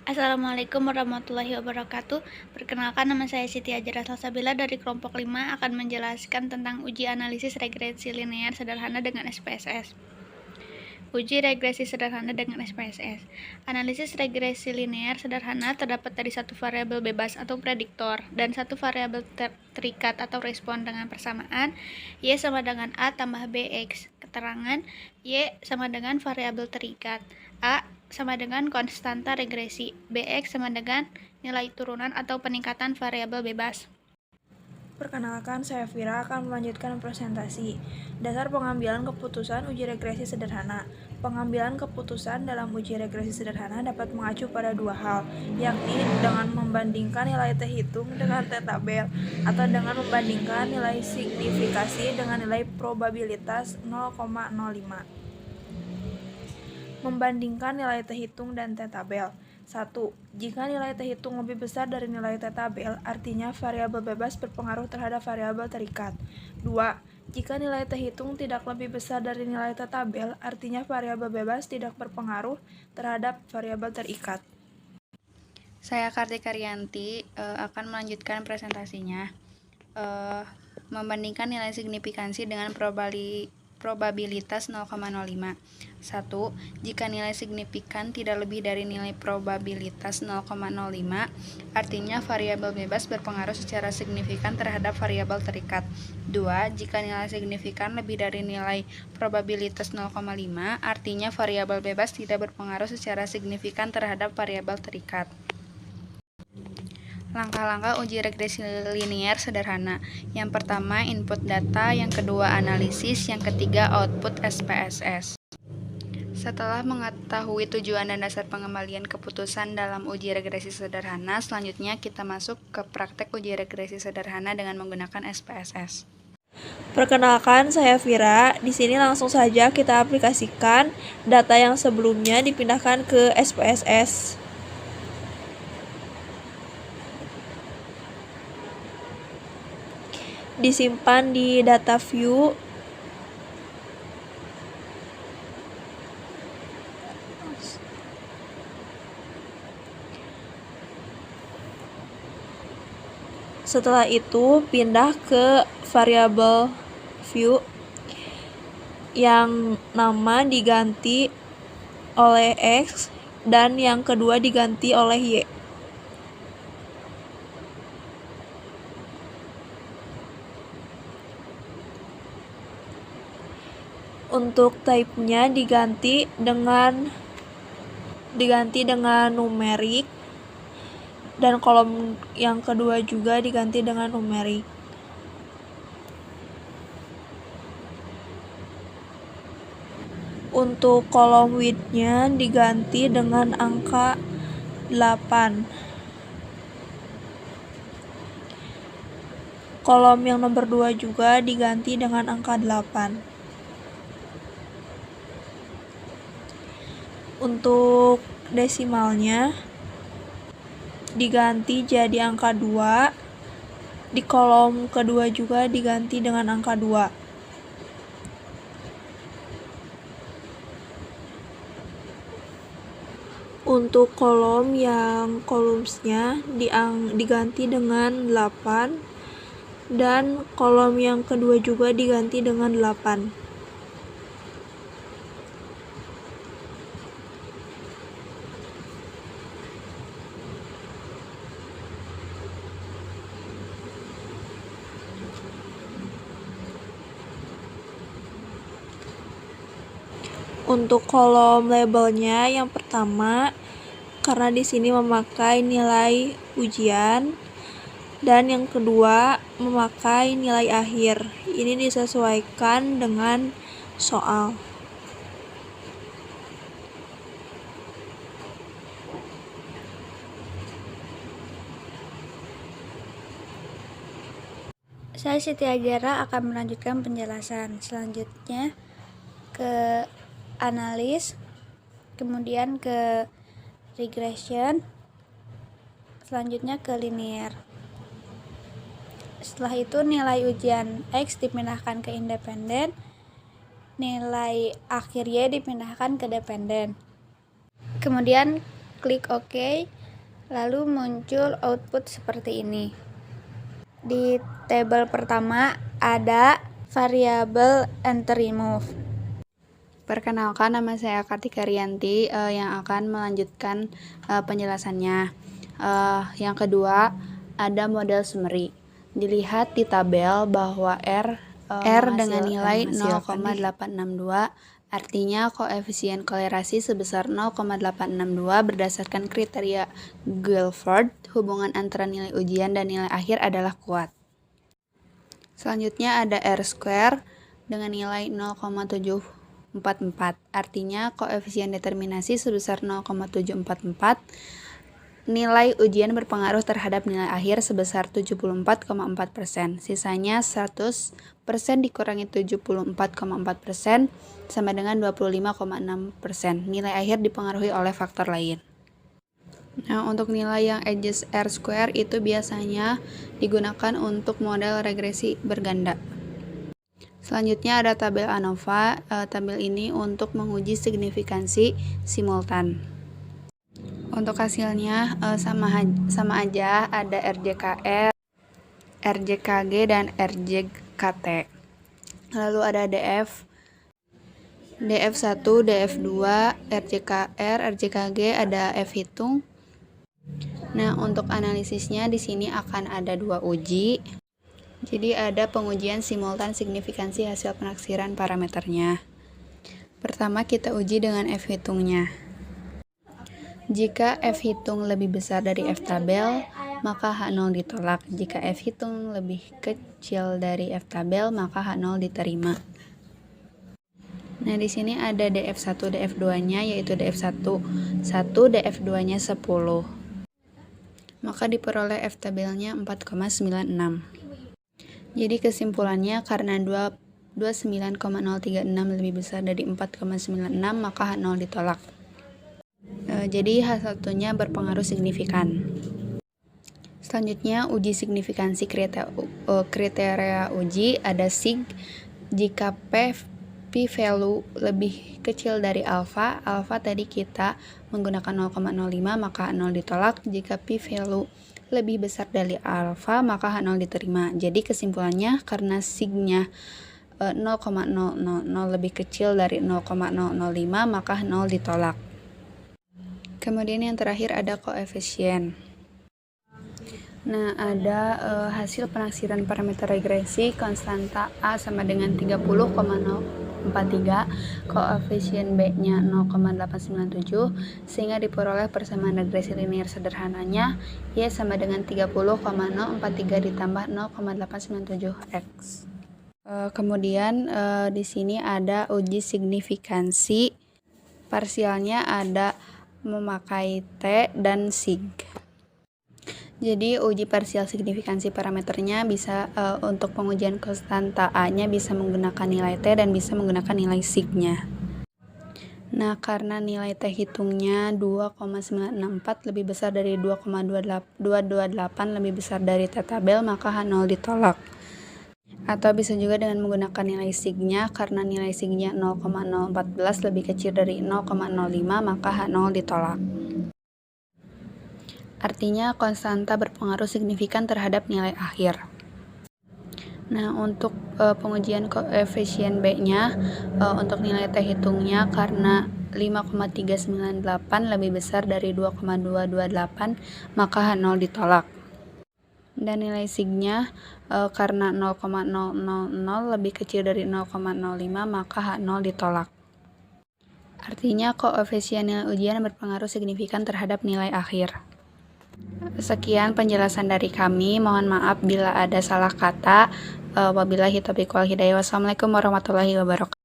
Assalamualaikum warahmatullahi wabarakatuh. Perkenalkan, nama saya Siti Ajara Salsabila dari kelompok 5 akan menjelaskan tentang uji analisis regresi linear sederhana dengan SPSS. Uji regresi sederhana dengan SPSS. Analisis regresi linear sederhana terdapat dari satu variabel bebas atau prediktor dan satu variabel terikat atau respon dengan persamaan Y sama dengan A tambah BX. Keterangan Y sama dengan variabel terikat, A sama dengan konstanta regresi, BX sama dengan nilai turunan atau peningkatan variabel bebas. Perkenalkan, saya Vira akan melanjutkan presentasi. Dasar pengambilan keputusan uji regresi sederhana. Pengambilan keputusan dalam uji regresi sederhana dapat mengacu pada dua hal, yakni dengan membandingkan nilai T hitung dengan T tabel, atau dengan membandingkan nilai signifikasi dengan nilai probabilitas 0,05. Membandingkan nilai T hitung dan T tabel. 1. Jika nilai T hitung lebih besar dari nilai T tabel, artinya variabel bebas berpengaruh terhadap variabel terikat. 2. Jika nilai T hitung tidak lebih besar dari nilai T tabel, artinya variabel bebas tidak berpengaruh terhadap variabel terikat. Saya Kartika Rianti akan melanjutkan presentasinya. Membandingkan nilai signifikansi dengan probabilitas 0,05. 1. Jika nilai signifikan tidak lebih dari nilai probabilitas 0,05, artinya variabel bebas berpengaruh secara signifikan terhadap variabel terikat. 2. Jika nilai signifikan lebih dari nilai probabilitas 0,5, artinya variabel bebas tidak berpengaruh secara signifikan terhadap variabel terikat. Langkah-langkah uji regresi linear sederhana. Yang pertama, input data. Yang kedua, analisis. Yang ketiga, output SPSS. Setelah mengetahui tujuan dan dasar pengembalian keputusan dalam uji regresi sederhana, selanjutnya kita masuk ke praktek uji regresi sederhana dengan menggunakan SPSS. Perkenalkan, saya Vira. Di sini langsung saja kita aplikasikan data yang sebelumnya dipindahkan ke SPSS. Disimpan di data view. Setelah itu pindah ke variabel view yang nama diganti oleh X dan yang kedua diganti oleh Y. Untuk type-nya diganti dengan numerik, dan kolom yang kedua juga diganti dengan numerik. Untuk kolom width-nya diganti dengan angka 8. Kolom yang nomor 2 juga diganti dengan angka 8. Untuk desimalnya diganti jadi angka 2. Di kolom kedua juga diganti dengan angka 2. Untuk kolom yang columns-nya diganti dengan 8 dan kolom yang kedua juga diganti dengan 8. Untuk kolom labelnya yang pertama, karena di sini memakai nilai ujian, dan yang kedua memakai nilai akhir. Ini disesuaikan dengan soal. Saya Siti Ajara akan melanjutkan penjelasan. Selanjutnya ke analis, kemudian ke regression, selanjutnya ke linear. Setelah itu nilai ujian X dipindahkan ke independen, nilai akhir Y dipindahkan ke dependen. Kemudian klik OK. Lalu muncul output seperti ini. Di tabel pertama ada variabel enter remove. Perkenalkan, nama saya Kartika Rianti yang akan melanjutkan penjelasannya. Yang kedua, ada model summary. Dilihat di tabel bahwa R dengan nilai 0,862, artinya koefisien kolerasi sebesar 0,862 berdasarkan kriteria Guilford, hubungan antara nilai ujian dan nilai akhir adalah kuat. Selanjutnya ada R square dengan nilai 0,744, artinya koefisien determinasi sebesar 0,744. Nilai ujian berpengaruh terhadap nilai akhir sebesar 74,4%. Sisanya 100% dikurangi 74,4% sama dengan 25,6%. Nilai akhir dipengaruhi oleh faktor lain. Nah, untuk nilai yang edges R square itu biasanya digunakan untuk model regresi berganda. Selanjutnya ada tabel ANOVA. Tabel ini untuk menguji signifikansi simultan. Untuk hasilnya sama aja, ada RJKR, RJKG, dan RJKT. Lalu ada DF, DF1, DF2, RJKR, RJKG, ada F hitung. Nah, untuk analisisnya di sini akan ada 2 uji. Jadi ada pengujian simultan signifikansi hasil penaksiran parameternya. Pertama kita uji dengan F hitungnya. Jika F hitung lebih besar dari F tabel, maka H0 ditolak. Jika F hitung lebih kecil dari F tabel, maka H0 diterima. Nah, di sini ada DF1, DF2-nya yaitu DF1, 1, DF2-nya 10. Maka diperoleh F tabelnya 4,96. Jadi kesimpulannya karena 29,036 lebih besar dari 4,96, maka H0 ditolak. Jadi H1-nya berpengaruh signifikan. Selanjutnya uji signifikansi kriteria uji ada sig. Jika P value lebih kecil dari alfa tadi kita menggunakan 0,05 maka H0 ditolak. Jika P value lebih besar dari alfa maka H0 diterima. Jadi kesimpulannya karena sig-nya 0,000 lebih kecil dari 0,005 maka H0 ditolak. Kemudian yang terakhir ada koefisien. Nah, ada hasil penaksiran parameter regresi konstanta A sama dengan 30,043, koefisien B-nya 0,897, sehingga diperoleh persamaan regresi linear sederhananya Y sama dengan 30,043 ditambah 0,897X. Kemudian di sini ada uji signifikansi, parsialnya ada memakai T dan sig. Jadi uji parsial signifikansi parameternya bisa untuk pengujian konstanta A-nya bisa menggunakan nilai T dan bisa menggunakan nilai sig-nya. Nah, karena nilai T hitungnya 2,964 lebih besar dari 2,228 lebih besar dari T tabel, maka H0 ditolak. Atau bisa juga dengan menggunakan nilai sig-nya, karena nilai sig-nya 0,014 lebih kecil dari 0,05 maka H0 ditolak. Artinya konstanta berpengaruh signifikan terhadap nilai akhir. Nah, untuk pengujian koefisien B-nya, untuk nilai T hitungnya karena 5,398 lebih besar dari 2,228 maka H0 ditolak. Dan nilai sig-nya karena 0,000 lebih kecil dari 0,05 maka H0 ditolak. Artinya koefisien nilai ujian berpengaruh signifikan terhadap nilai akhir. Sekian penjelasan dari kami, mohon maaf bila ada salah kata. Wabillahi taufiq wal hidayah. Wassalamualaikum warahmatullahi wabarakatuh.